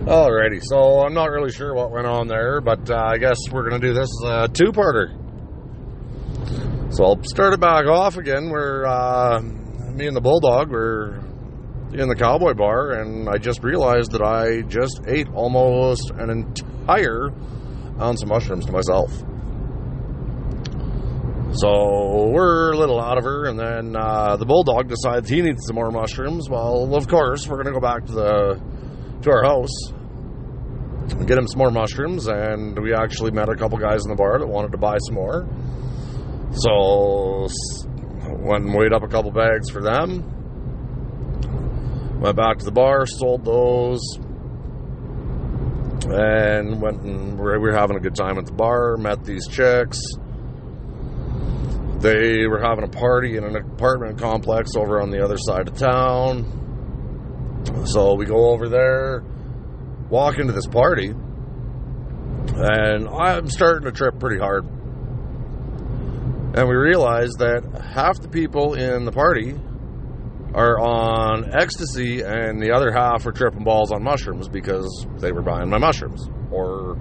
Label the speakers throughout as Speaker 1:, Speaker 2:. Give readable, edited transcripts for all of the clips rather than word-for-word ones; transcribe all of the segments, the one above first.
Speaker 1: Alrighty, so I'm not really sure what went on there, but I guess we're going to do this two-parter. So I'll start it back off again where me and the Bulldog were in the Cowboy Bar, and I just realized that I just ate almost an entire ounce of mushrooms to myself. So we're a little out of her, and then the Bulldog decides he needs some more mushrooms. Well, of course, we're going to go back to our house and get him some more mushrooms, and we actually met a couple guys in the bar that wanted to buy some more. So went and weighed up a couple bags for them, went back to the bar, sold those, and went and we were having a good time at the bar, met these chicks. They were having a party in an apartment complex over on the other side of town. So we go over there, walk into this party, and I'm starting to trip pretty hard. And we realize that half the people in the party are on ecstasy and the other half are tripping balls on mushrooms because they were buying my mushrooms. Or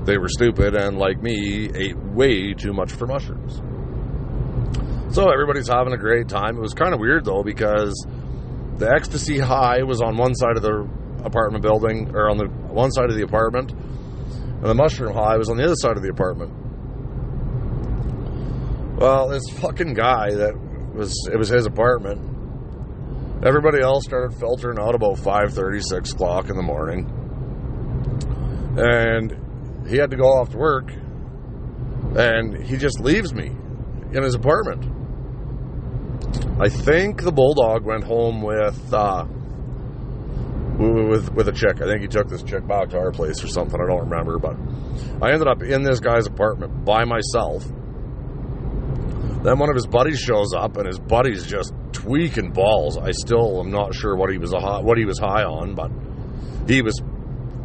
Speaker 1: they were stupid and, like me, ate way too much for mushrooms. So everybody's having a great time. It was kind of weird, though, because the ecstasy high was on one side of the apartment building, or on the one side of the apartment, and the mushroom high was on the other side of the apartment. Well, this fucking guy it was his apartment. Everybody else started filtering out about 5:30, 6 o'clock in the morning. And he had to go off to work, and he just leaves me in his apartment. I think the Bulldog went home with a chick. I think he took this chick back to our place or something. I don't remember, but I ended up in this guy's apartment by myself. Then one of his buddies shows up, and his buddy's just tweaking balls. I still am not sure what he was high on, but he was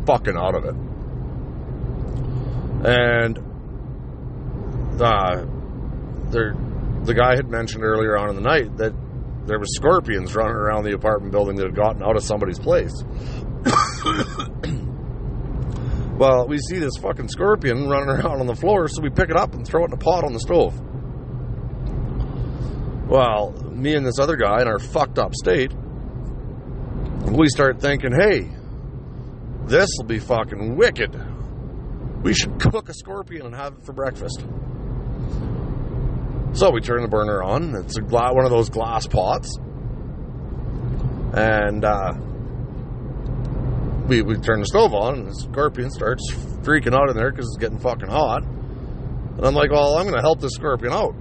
Speaker 1: fucking out of it. And the guy had mentioned earlier on in the night that there was scorpions running around the apartment building that had gotten out of somebody's place. Well, we see this fucking scorpion running around on the floor, so we pick it up and throw it in a pot on the stove. Well, me and this other guy in our fucked up state, we start thinking, hey, this will be fucking wicked. We should cook a scorpion and have it for breakfast. So we turn the burner on. It's one of those glass pots. And we turn the stove on, and the scorpion starts freaking out in there because it's getting fucking hot. And I'm like, well, I'm going to help this scorpion out.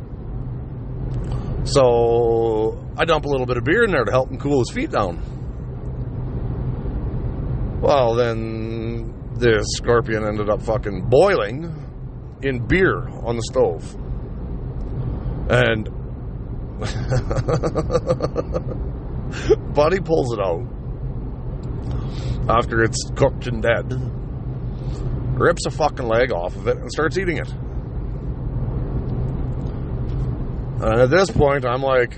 Speaker 1: So I dump a little bit of beer in there to help him cool his feet down. Well, then the scorpion ended up fucking boiling in beer on the stove. And Buddy pulls it out after it's cooked and dead, rips a fucking leg off of it, and starts eating it. And at this point, I'm like,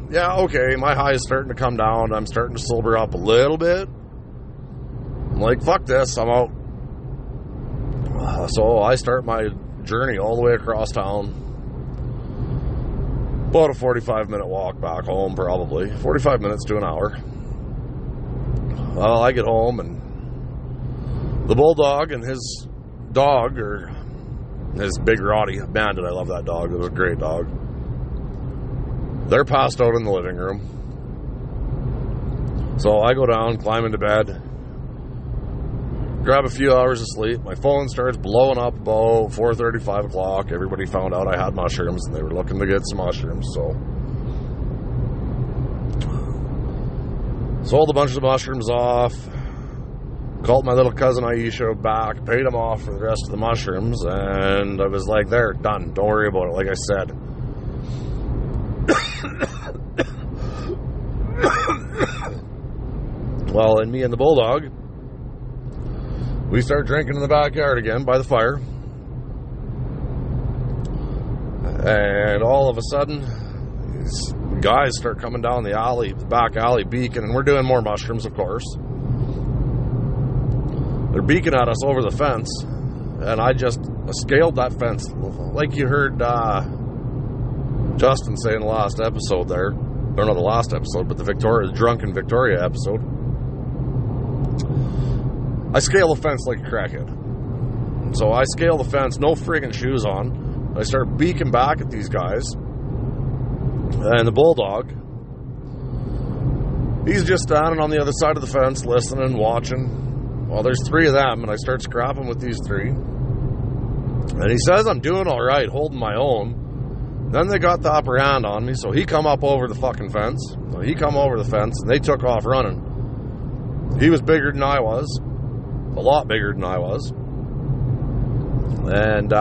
Speaker 1: yeah, okay, my high is starting to come down. I'm starting to sober up a little bit. I'm like, fuck this, I'm out. So I start my journey all the way across town. About a 45-minute walk back home, probably. 45 minutes to an hour. Well, I get home, and the Bulldog and his dog, or his big Roddy, Bandit, I love that dog. It was a great dog. They're passed out in the living room. So I go down, climb into bed, grab a few hours of sleep. My phone starts blowing up about 4:30, 5 o'clock. Everybody found out I had mushrooms, and they were looking to get some mushrooms. So sold a bunch of mushrooms off. Called my little cousin Aisha back, paid him off for the rest of the mushrooms, and I was like, there, done. Don't worry about it, like I said. Well, and me and the Bulldog, we start drinking in the backyard again by the fire. And all of a sudden, these guys start coming down the alley, the back alley, beacon, and we're doing more mushrooms, of course. They're beaking at us over the fence, and I just scaled that fence, like you heard Justin say in the last episode there, or not the last episode, but the Drunken Victoria episode. I scale the fence like a crackhead. So I scale the fence, no friggin' shoes on. I start beaking back at these guys, and the bulldog, he's just standing on the other side of the fence, listening, watching. Well, there's 3 of them, and I start scrapping with these 3. And he says I'm doing all right, holding my own. Then they got the upper hand on me, so he come up over the fucking fence. So he come over the fence, and they took off running. He was bigger than I was. A lot bigger than I was. And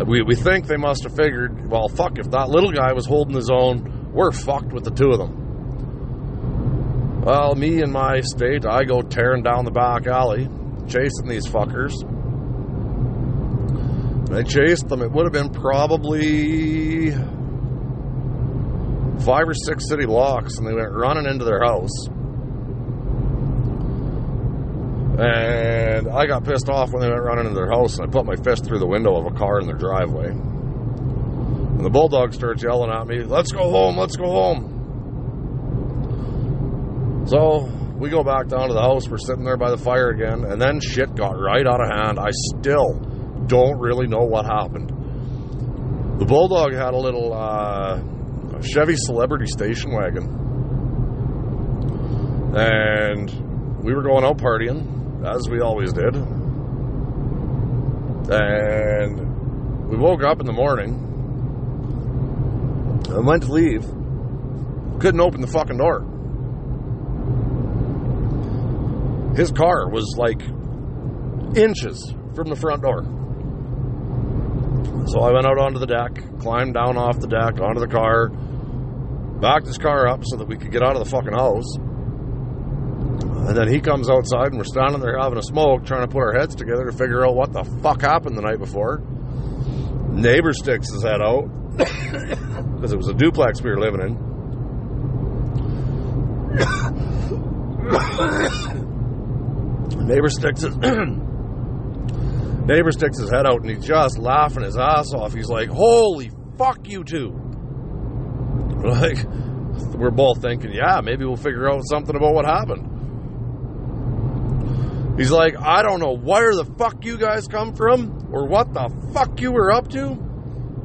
Speaker 1: we think they must have figured, well, fuck, if that little guy was holding his own, we're fucked with the 2 of them. Well, me in my state, I go tearing down the back alley, chasing these fuckers. And I chased them. It would have been probably 5 or 6 city blocks, and they went running into their house. And I got pissed off when they went running into their house, and I put my fist through the window of a car in their driveway. And the bulldog starts yelling at me, "Let's go home, let's go home." So we go back down to the house. We're sitting there by the fire again, and then shit got right out of hand. I still don't really know what happened. The bulldog had a little Chevy Celebrity station wagon, and we were going out partying, as we always did. And we woke up in the morning and went to leave. Couldn't open the fucking door. His car was like inches from the front door. So I went out onto the deck, climbed down off the deck, onto the car, backed his car up so that we could get out of the fucking house. And then he comes outside, and we're standing there having a smoke, trying to put our heads together to figure out what the fuck happened the night before. Neighbor sticks his head out, because it was a duplex we were living in. Neighbor sticks his head out, and he's just laughing his ass off. He's like, "Holy fuck, you two!" Like, we're both thinking, yeah, maybe we'll figure out something about what happened. He's like, "I don't know where the fuck you guys come from, or what the fuck you were up to,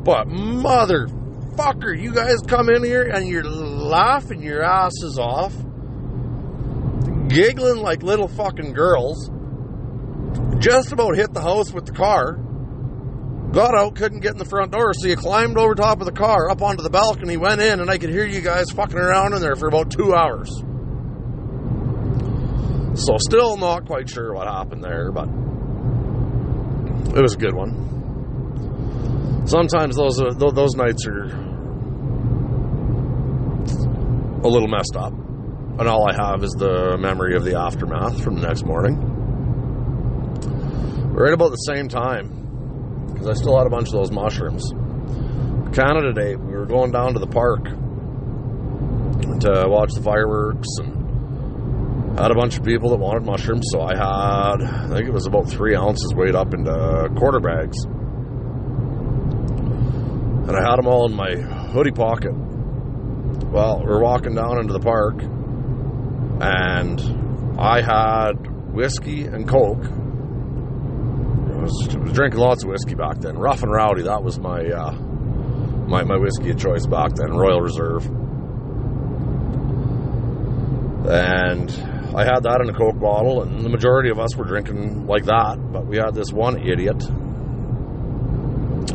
Speaker 1: but motherfucker, you guys come in here and you're laughing your asses off, giggling like little fucking girls, just about hit the house with the car, got out, couldn't get in the front door, so you climbed over top of the car, up onto the balcony, went in, and I could hear you guys fucking around in there for about 2 hours. So still not quite sure what happened there, but it was a good one. Sometimes those nights are a little messed up, and all I have is the memory of the aftermath from the next morning. Right about the same time, because I still had a bunch of those mushrooms. Canada Day, we were going down to the park to watch the fireworks, and had a bunch of people that wanted mushrooms, so I think it was about 3 ounces weighed up into quarter bags. And I had them all in my hoodie pocket. Well, we're walking down into the park, and I had whiskey and Coke. I was drinking lots of whiskey back then. Rough and Rowdy, that was my whiskey of choice back then, Royal Reserve. And I had that in a Coke bottle, and the majority of us were drinking like that, but we had this one idiot,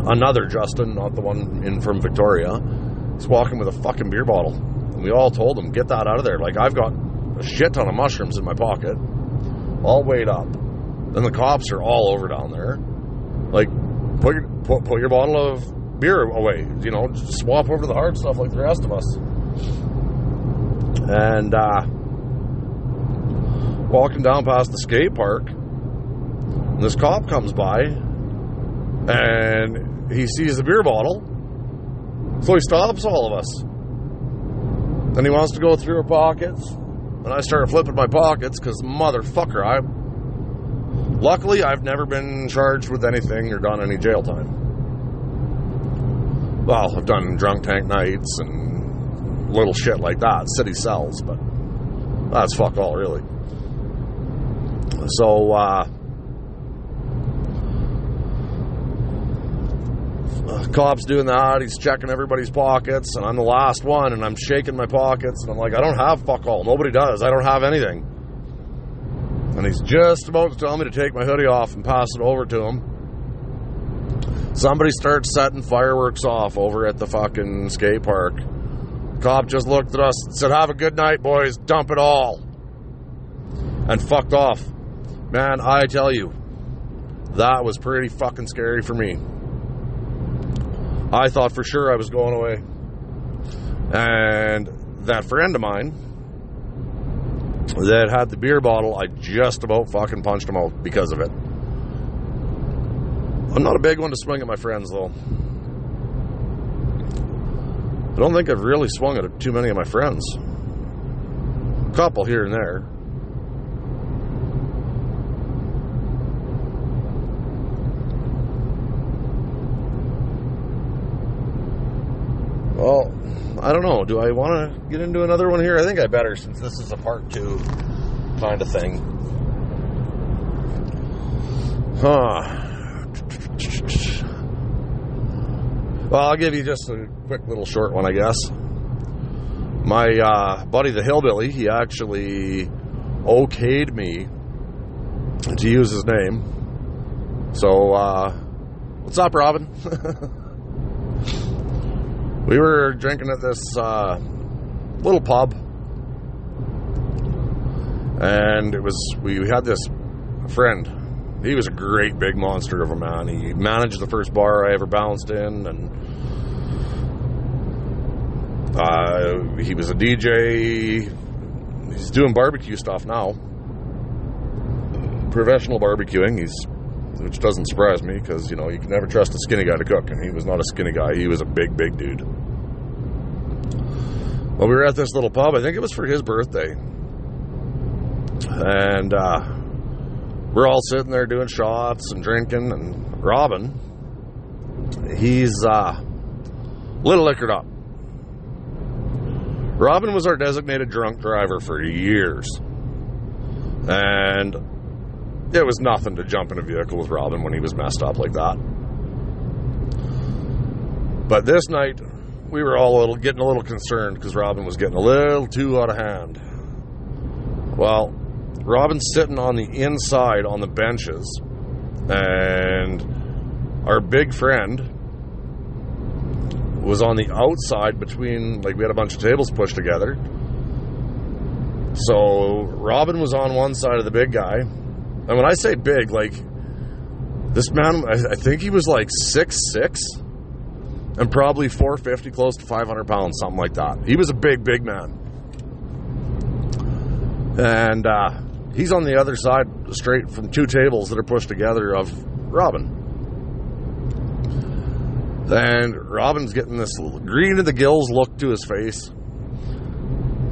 Speaker 1: another Justin, not the one in from Victoria, he's walking with a fucking beer bottle, and we all told him, get that out of there. Like, I've got a shit ton of mushrooms in my pocket, all weighed up. Then the cops are all over down there. Like, put your bottle of beer away, just swap over to the hard stuff like the rest of us. And walking down past the skate park, and this cop comes by, and he sees the beer bottle, so he stops all of us. And he wants to go through our pockets, and I start flipping my pockets, because motherfucker, Luckily, I've never been charged with anything or done any jail time. Well, I've done drunk tank nights and little shit like that, city cells, but that's fuck all, really. So, cop's doing that, he's checking everybody's pockets, and I'm the last one, and I'm shaking my pockets, and I'm like, I don't have fuck all, nobody does, I don't have anything. And he's just about to tell me to take my hoodie off and pass it over to him. Somebody starts setting fireworks off over at the fucking skate park. Cop just looked at us and said, have a good night, boys, dump it all. And fucked off. Man, I tell you, that was pretty fucking scary for me. I thought for sure I was going away. And that friend of mine that had the beer bottle, I just about fucking punched him out because of it. I'm not a big one to swing at my friends, though. I don't think I've really swung at too many of my friends. A couple here and there. Well, I don't know. Do I want to get into another one here? I think I better, since this is a part 2 kind of thing. Well, I'll give you just a quick little short one, I guess. My buddy, the Hillbilly, he actually okayed me to use his name. So, what's up, Robin? We were drinking at this little pub, and we had this friend. He was a great big monster of a man. He managed the first bar I ever bounced in, and he was a DJ. He's doing barbecue stuff now, professional barbecuing. Which doesn't surprise me, because, you know, you can never trust a skinny guy to cook, and he was not a skinny guy. He was a big, big dude. Well, we were at this little pub. I think it was for his birthday. And we're all sitting there doing shots and drinking, and Robin, he's a little liquored up. Robin was our designated drunk driver for years. And it was nothing to jump in a vehicle with Robin when he was messed up like that. But this night, we were all getting a little concerned because Robin was getting a little too out of hand. Well, Robin's sitting on the inside on the benches, and our big friend was on the outside between, like, we had a bunch of tables pushed together. So Robin was on one side of the big guy. And when I say big, like, this man, I think he was like 6'6", and probably 450, close to 500 pounds, something like that. He was a big, big man. And he's on the other side, straight from 2 tables that are pushed together, of Robin. And Robin's getting this green to the gills look to his face.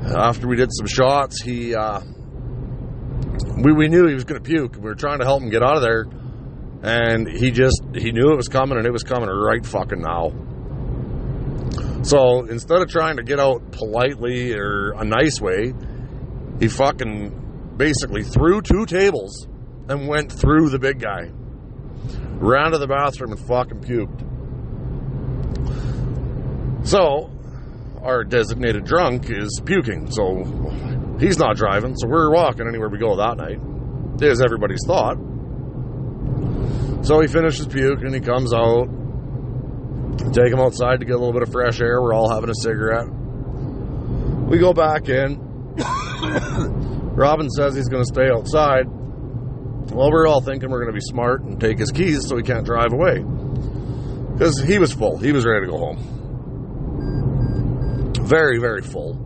Speaker 1: After we did some shots, we knew he was going to puke. We were trying to help him get out of there, and he knew it was coming, and it was coming right fucking now. So instead of trying to get out politely or a nice way, he fucking basically threw 2 tables and went through the big guy, ran to the bathroom and fucking puked. So our designated drunk is puking, so he's not driving, so we're walking anywhere we go that night, is everybody's thought. So he finishes puking, he comes out, take him outside to get a little bit of fresh air. We're all having a cigarette. We go back in. Robin says he's going to stay outside. Well, we're all thinking we're going to be smart and take his keys so he can't drive away, because he was full. He was ready to go home. Very, very full.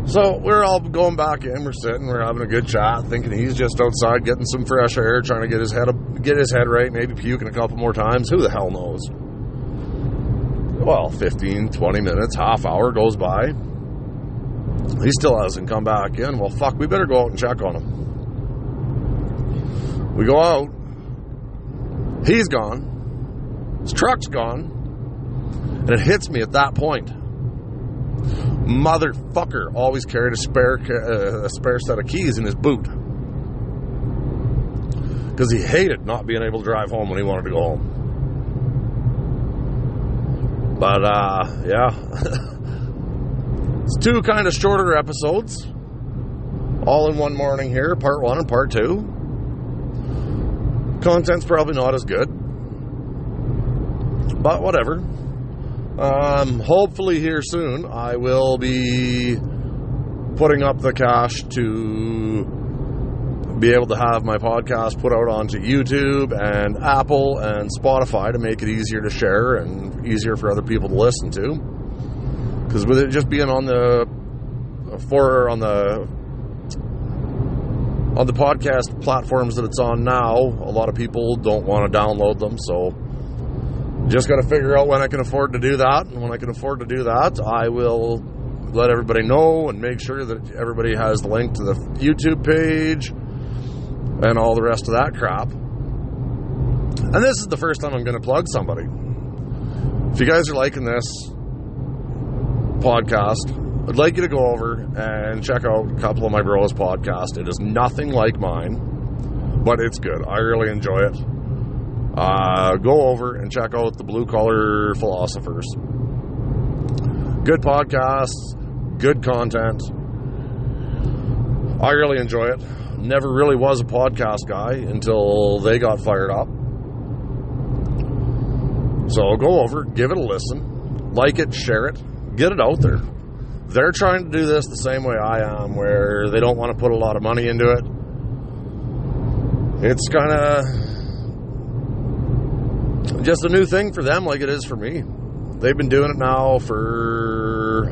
Speaker 1: So we're all going back in. We're sitting. We're having a good chat, thinking he's just outside getting some fresh air, trying to get his head right, maybe puking a couple more times. Who the hell knows? Well, 15, 20 minutes, half hour goes by. He still hasn't come back in. Well, fuck, we better go out and check on him. We go out. He's gone. His truck's gone. And it hits me at that point. Motherfucker always carried a spare set of keys in his boot. Because he hated not being able to drive home when he wanted to go home. But, yeah. It's two kind of shorter episodes. All in one morning here, part 1 and part 2. Content's probably not as good. But whatever. Hopefully here soon, I will be putting up the cash to be able to have my podcast put out onto YouTube and Apple and Spotify to make it easier to share and easier for other people to listen to. Because with it just being on the podcast platforms that it's on now, a lot of people don't want to download them, so just got to figure out when I can afford to do that. And when I can afford to do that, I will let everybody know and make sure that everybody has the link to the YouTube page and all the rest of that crap. And this is the first time I'm going to plug somebody. If you guys are liking this podcast, I'd like you to go over and check out a couple of my bros' podcasts. It is nothing like mine, but it's good. I really enjoy it. Go over and check out the Blue Collar Philosophers. Good podcasts, good content. I really enjoy it. Never really was a podcast guy until they got fired up. So go over, give it a listen, like it, share it, get it out there. They're trying to do this the same way I am, where they don't want to put a lot of money into it. It's kind of just a new thing for them like it is for me. They've been doing it now for,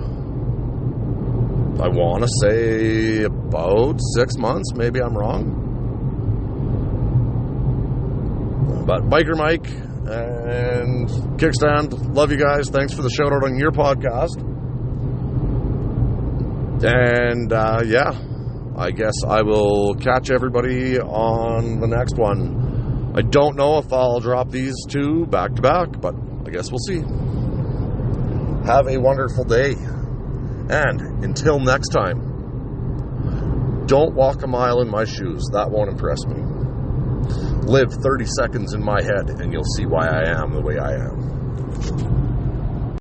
Speaker 1: I want to say, about 6 months. Maybe I'm wrong. But Biker Mike and Kickstand, love you guys. Thanks for the shout out on your podcast. And, yeah, I guess I will catch everybody on the next one. I don't know if I'll drop these two back to back, but I guess we'll see. Have a wonderful day. And until next time, don't walk a mile in my shoes. That won't impress me. Live 30 seconds in my head, and you'll see why I am the way I am.